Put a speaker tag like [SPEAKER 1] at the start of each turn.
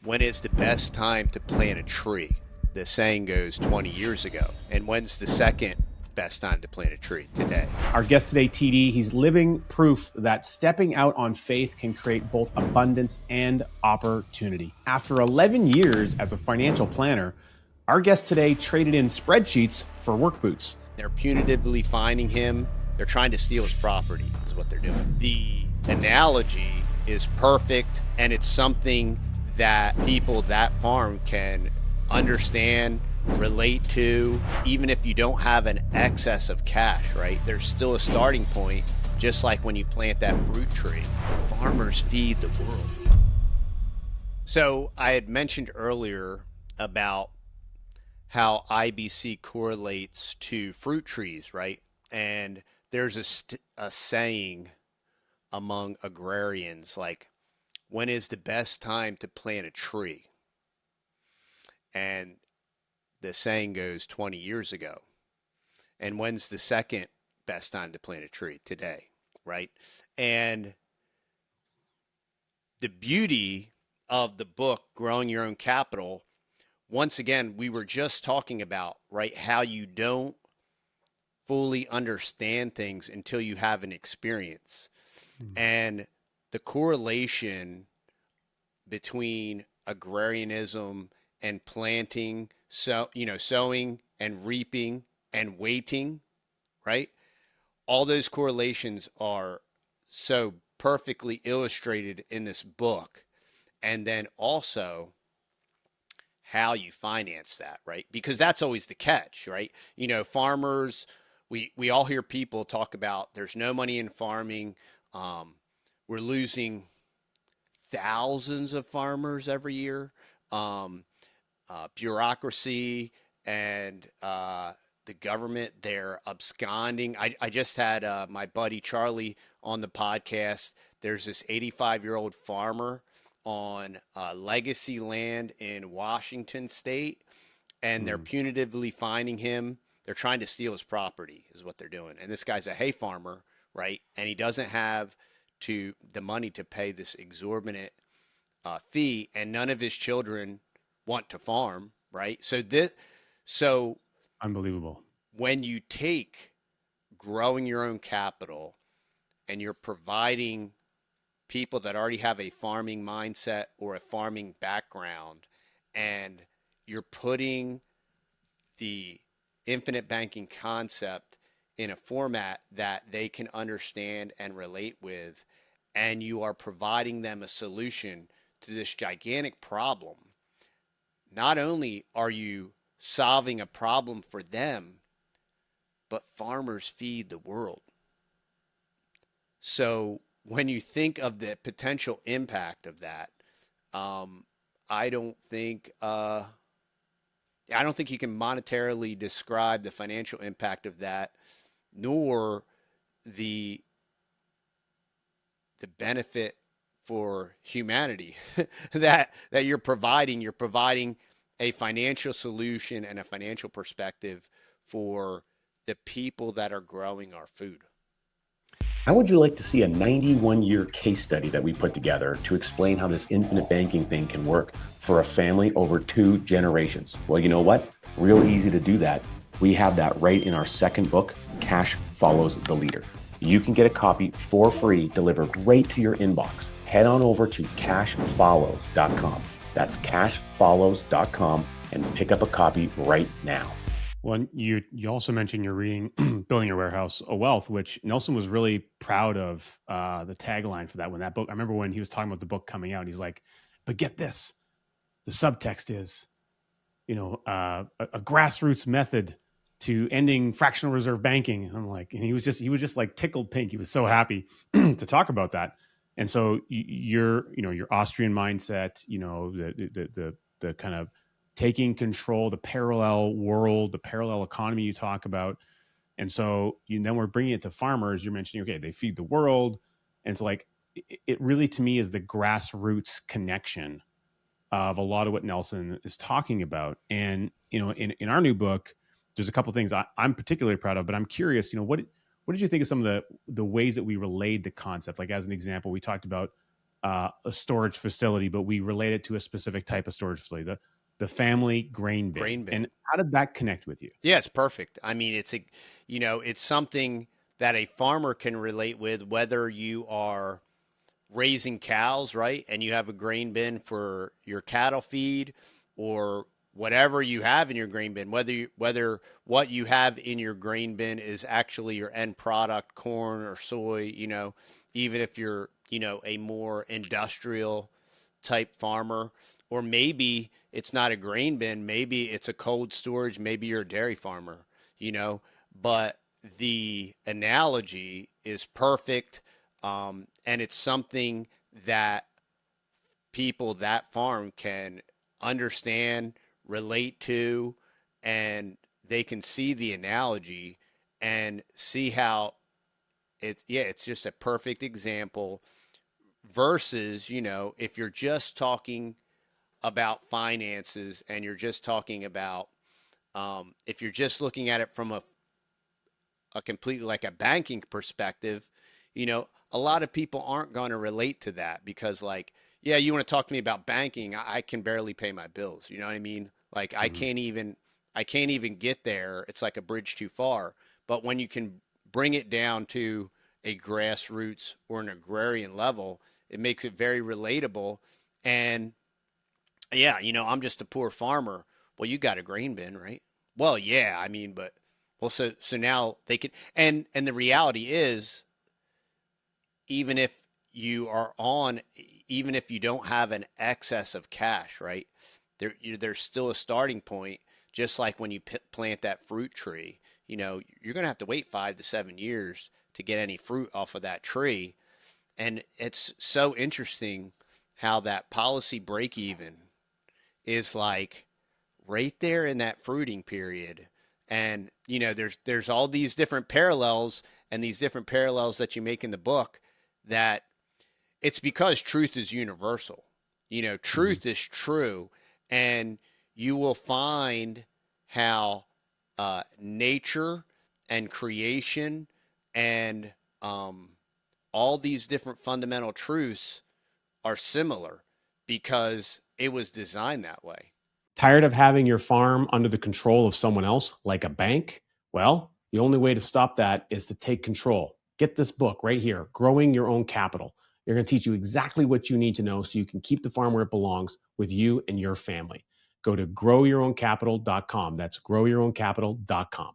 [SPEAKER 1] When is the best time to plant a tree? The saying goes 20 years ago. And when's the second best time to plant a tree? Today.
[SPEAKER 2] Our guest today, TD, he's living proof that stepping out on faith can create both abundance and opportunity. After 11 years as a financial planner, our guest today traded in spreadsheets for work boots.
[SPEAKER 1] They're punitively fining him. They're trying to steal his property, is what they're doing. The analogy is perfect, and it's something that people that farm can understand, relate to. Even if you don't have an excess of cash, right? There's still a starting point, just like when you plant that fruit tree. Farmers feed the world. So I had mentioned earlier about how IBC correlates to fruit trees, right? And there's a saying among agrarians like, when is the best time to plant a tree? And the saying goes 20 years ago. And when's the second best time to plant a tree? Today, right? And the beauty of the book, Growing Your Own Capital, once again, we were just talking about, right, how you don't fully understand things until you have an experience. And the correlation between agrarianism and planting, sowing and reaping and waiting, right? All those correlations are so perfectly illustrated in this book. And then also how you finance that, right? Because that's always the catch, right? Farmers, we all hear people talk about there's no money in farming. We're losing thousands of farmers every year. Bureaucracy and the government, they're absconding. I just had my buddy Charlie on the podcast. There's this 85-year-old farmer on legacy land in Washington state, and they're punitively fining him. They're trying to steal his property, is what they're doing. And this guy's a hay farmer, right? And he doesn't have the money to pay this exorbitant fee, and none of his children want to farm, right? So
[SPEAKER 2] Unbelievable.
[SPEAKER 1] when you take growing your own capital and you're providing people that already have a farming mindset or a farming background, and you're putting the infinite banking concept in a format that they can understand and relate with, and you are providing them a solution to this gigantic problem, not only are you solving a problem for them, but farmers feed the world. So when you think of the potential impact of that, I don't think you can monetarily describe the financial impact of that, nor the benefit for humanity that you're providing. You're providing a financial solution and a financial perspective for the people that are growing our food.
[SPEAKER 3] How would you like to see a 91-year case study that we put together to explain how this infinite banking thing can work for a family over 2 generations? Well, you know what? Real easy to do that. We have that right in our second book, Cash Follows the Leader. You can get a copy for free delivered right to your inbox. Head on over to cashfollows.com. That's cashfollows.com and pick up a copy right now.
[SPEAKER 2] Well, you also mentioned you're reading Building Your Warehouse, A Wealth, which Nelson was really proud of the tagline for that. When that book, I remember when he was talking about the book coming out, he's like, but get this, the subtext is, a grassroots method to ending fractional reserve banking. And I'm like, and he was just like tickled pink. He was so happy to talk about that. And so your Austrian mindset, the kind of taking control, the parallel world, the parallel economy you talk about. And so then we're bringing it to farmers. You're mentioning, okay, they feed the world. And it's like, it really, to me, is the grassroots connection of a lot of what Nelson is talking about. And, in our new book, there's a couple of things I'm particularly proud of, but I'm curious, what did you think of some of the ways that we relayed the concept? Like, as an example, we talked about a storage facility, but we relate it to a specific type of storage facility, the family grain bin.
[SPEAKER 1] Grain bin.
[SPEAKER 2] And how did that connect with you?
[SPEAKER 1] Yeah, it's perfect. I mean, it's something that a farmer can relate with, whether you are raising cows, right? And you have a grain bin for your cattle feed, or whatever you have in your grain bin, whether what you have in your grain bin is actually your end product, corn or soy, even if you're, a more industrial type farmer, or maybe it's not a grain bin, maybe it's a cold storage, maybe you're a dairy farmer, but the analogy is perfect. And it's something that people that farm can understand, relate to, and they can see the analogy and see how it's just a perfect example versus, if you're just talking about finances and you're just talking about, if you're just looking at it from a completely like a banking perspective, a lot of people aren't going to relate to that because, like, yeah, you want to talk to me about banking? I can barely pay my bills. You know what I mean? Like,
[SPEAKER 2] Mhm.
[SPEAKER 1] I can't even get there. It's like a bridge too far. But when you can bring it down to a grassroots or an agrarian level, it makes it very relatable. And yeah, I'm just a poor farmer. Well, you got a grain bin, right? Well, yeah, I mean, but well, so now they could, and the reality is, even if you are on, even if you don't have an excess of cash, right? There's still a starting point. Just like when you plant that fruit tree, you're going to have to wait 5 to 7 years to get any fruit off of that tree. And it's so interesting how that policy break even is like right there in that fruiting period. And there's all these different parallels, and these different parallels that you make in the book, that it's because truth is universal.
[SPEAKER 2] Mhm.
[SPEAKER 1] Truth is true, and you will find how nature and creation and all these different fundamental truths are similar because it was designed that way.
[SPEAKER 2] Tired of having your farm under the control of someone else, like a bank? Well, the only way to stop that is to take control. Get this book right here, Growing Your Own Capital. They're going to teach you exactly what you need to know so you can keep the farm where it belongs with you and your family. Go to growyourowncapital.com. That's growyourowncapital.com.